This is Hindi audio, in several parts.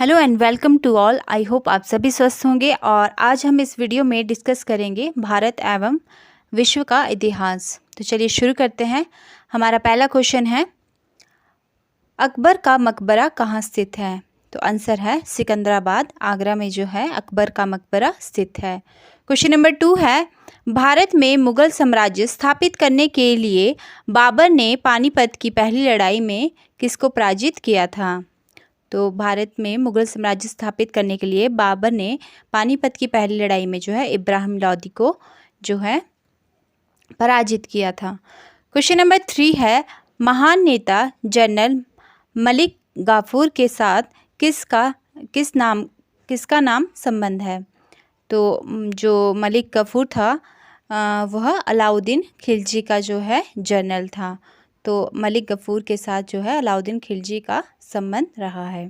Hello and welcome to all. I hope आप सभी स्वस्थ होंगे और आज हम इस वीडियो में डिस्कस करेंगे भारत एवं विश्व का इतिहास। तो चलिए शुरू करते हैं। हमारा पहला क्वेश्चन है, अकबर का मकबरा कहाँ स्थित है? तो आंसर है सिकंदराबाद, आगरा में जो है अकबर का मकबरा स्थित है। क्वेश्चन नंबर 2 है, भारत में मुगल साम्राज्य स्थापित करने के लिए बाबर ने पानीपत की पहली लड़ाई में किसको पराजित किया था? तो भारत में मुगल साम्राज्य स्थापित करने के लिए बाबर ने पानीपत की पहली लड़ाई में जो है इब्राहिम लोदी को जो है पराजित किया था। क्वेश्चन नंबर 3 है, महान नेता जनरल मलिक गाफूर के साथ किसका नाम संबंध है? तो जो मलिक गाफूर था वह अलाउद्दीन खिलजी का जो है जनरल था। तो मलिक गाफूर के साथ जो है अलाउद्दीन खिलजी का संबंध रहा है।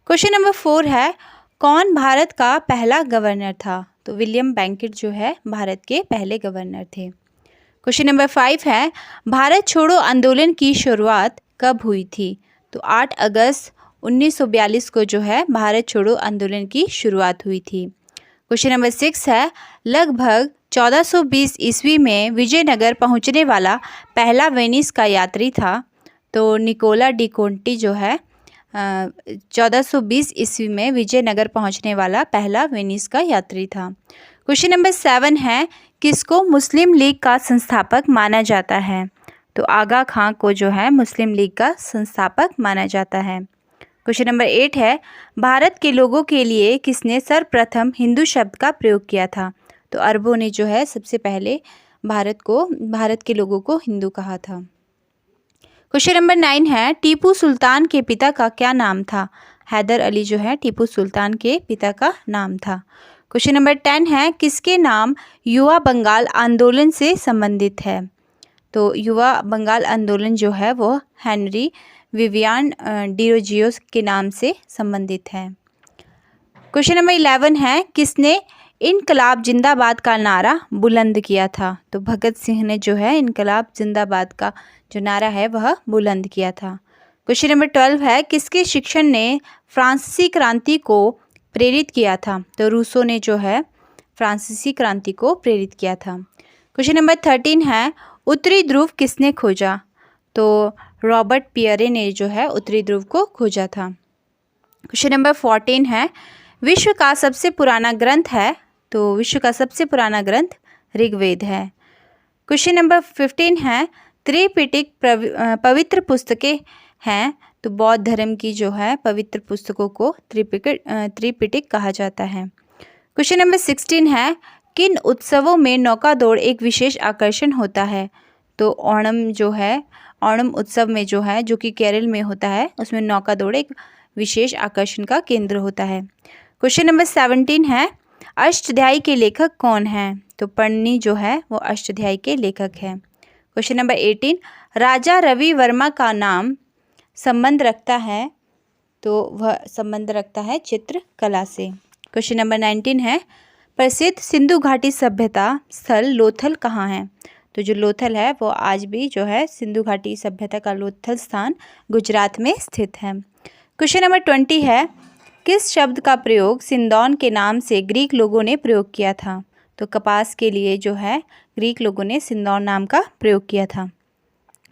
क्वेश्चन नंबर 4 है, कौन भारत का पहला गवर्नर था? तो विलियम बेंटिक जो है भारत के पहले गवर्नर थे। क्वेश्चन नंबर 5 है, भारत छोड़ो आंदोलन की शुरुआत कब हुई थी? तो 8 अगस्त 1942 को जो है भारत छोड़ो आंदोलन की शुरुआत हुई थी। क्वेश्चन नंबर 6 है, लगभग 1420 ईस्वी में विजयनगर पहुंचने वाला पहला वेनिस का यात्री था? तो निकोला डी कोंटी जो है 1420 ईस्वी में विजयनगर पहुंचने वाला पहला वेनिस का यात्री था। क्वेश्चन नंबर 7 है, किसको मुस्लिम लीग का संस्थापक माना जाता है? तो आगा खां को जो है मुस्लिम लीग का संस्थापक माना जाता है। क्वेश्चन नंबर 8 है, भारत के लोगों के लिए किसने सर्वप्रथम हिंदू शब्द का प्रयोग किया था? तो अरबों ने जो है सबसे पहले भारत के लोगों को हिंदू कहा था। क्वेश्चन नंबर 9 है, टीपू सुल्तान के पिता का क्या नाम था? हैदर अली जो है टीपू सुल्तान के पिता का नाम था। क्वेश्चन नंबर 10 है, किसके नाम युवा बंगाल आंदोलन से संबंधित है? तो युवा बंगाल आंदोलन जो है वो हेनरी विवियन डिरोजियो के नाम से संबंधित है। क्वेश्चन नंबर 11 है, किसने इनकलाब जिंदाबाद का नारा बुलंद किया था? तो भगत सिंह ने जो है इनकलाब जिंदाबाद का जो नारा है वह बुलंद किया था। क्वेश्चन नंबर 12 है, किसके शिक्षण ने फ्रांसीसी क्रांति को प्रेरित किया था? तो रूसो ने जो है फ्रांसीसी क्रांति को प्रेरित किया था। क्वेश्चन नंबर 13 है, उत्तरी ध्रुव किसने खोजा? तो रॉबर्ट पियरे ने जो है उत्तरी ध्रुव को खोजा था। क्वेश्चन नंबर 14 है, विश्व का सबसे पुराना ग्रंथ है? तो विश्व का सबसे पुराना ग्रंथ ऋग्वेद है। क्वेश्चन नंबर 15 है, त्रिपिटक पवित्र पुस्तकें हैं? तो बौद्ध धर्म की जो है पवित्र पुस्तकों को त्रिपिटक कहा जाता है। क्वेश्चन नंबर 16 है, किन उत्सवों में नौका दौड़ एक विशेष आकर्षण होता है? तो ओणम उत्सव में जो है जो कि केरल में होता है उसमें नौका दौड़ एक विशेष आकर्षण का केंद्र होता है। क्वेश्चन नंबर 17 है, अष्टध्यायी के लेखक कौन हैं? तो पन्नी जो है वो अष्टध्यायी के लेखक हैं। क्वेश्चन नंबर 18, राजा रवि वर्मा का नाम संबंध रखता है? तो वह संबंध रखता है चित्रकला से। क्वेश्चन नंबर 19 है, प्रसिद्ध सिंधु घाटी सभ्यता स्थल लोथल कहाँ है? तो जो लोथल है वो आज भी जो है सिंधु घाटी सभ्यता का लोथल स्थान गुजरात में स्थित है। क्वेश्चन नंबर 20 है, किस शब्द का प्रयोग सिंदौन के नाम से ग्रीक लोगों ने प्रयोग किया था? तो कपास के लिए जो है ग्रीक लोगों ने सिंदौन नाम का प्रयोग किया था।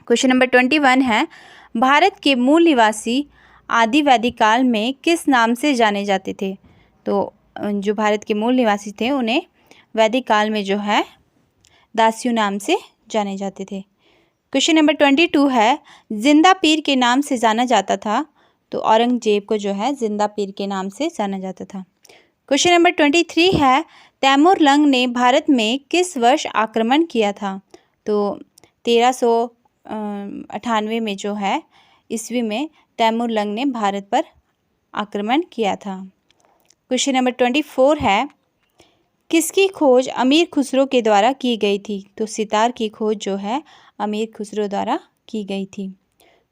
क्वेश्चन नंबर 21 है, भारत के मूल निवासी आदि वैदिक काल में किस नाम से जाने जाते थे? तो जो भारत के मूल निवासी थे उन्हें वैदिक काल में जो है दासियों नाम से जाने जाते थे। क्वेश्चन नंबर 22 है, जिंदा पीर के नाम से जाना जाता था? तो औरंगजेब को जो है जिंदा पीर के नाम से जाना जाता था। क्वेश्चन नंबर 23 है, तैमूर लंग ने भारत में किस वर्ष आक्रमण किया था? तो 1398 में जो है ईस्वी में तैमूर लंग ने भारत पर आक्रमण किया था। क्वेश्चन नंबर 24 है, किसकी खोज अमीर खुसरो के द्वारा की गई थी? तो सितार की खोज जो है अमीर खुसरो द्वारा की गई थी।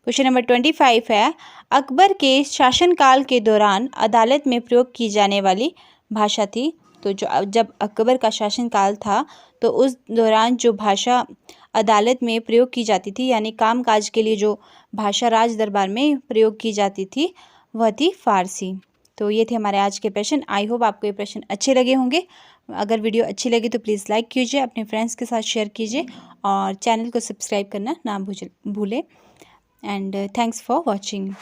क्वेश्चन नंबर 25 है, अकबर के शासनकाल के दौरान अदालत में प्रयोग की जाने वाली भाषा थी? तो जब अकबर का शासनकाल था तो उस दौरान जो भाषा अदालत में प्रयोग की जाती थी यानी कामकाज के लिए जो भाषा राज दरबार में प्रयोग की जाती थी वह थी फारसी। तो ये थे हमारे आज के प्रश्न। आई होप आपको ये प्रश्न अच्छे लगे होंगे। अगर वीडियो अच्छी लगी तो प्लीज़ लाइक कीजिए, अपने फ्रेंड्स के साथ शेयर कीजिए और चैनल को सब्सक्राइब करना ना भूलें। And thanks for watching.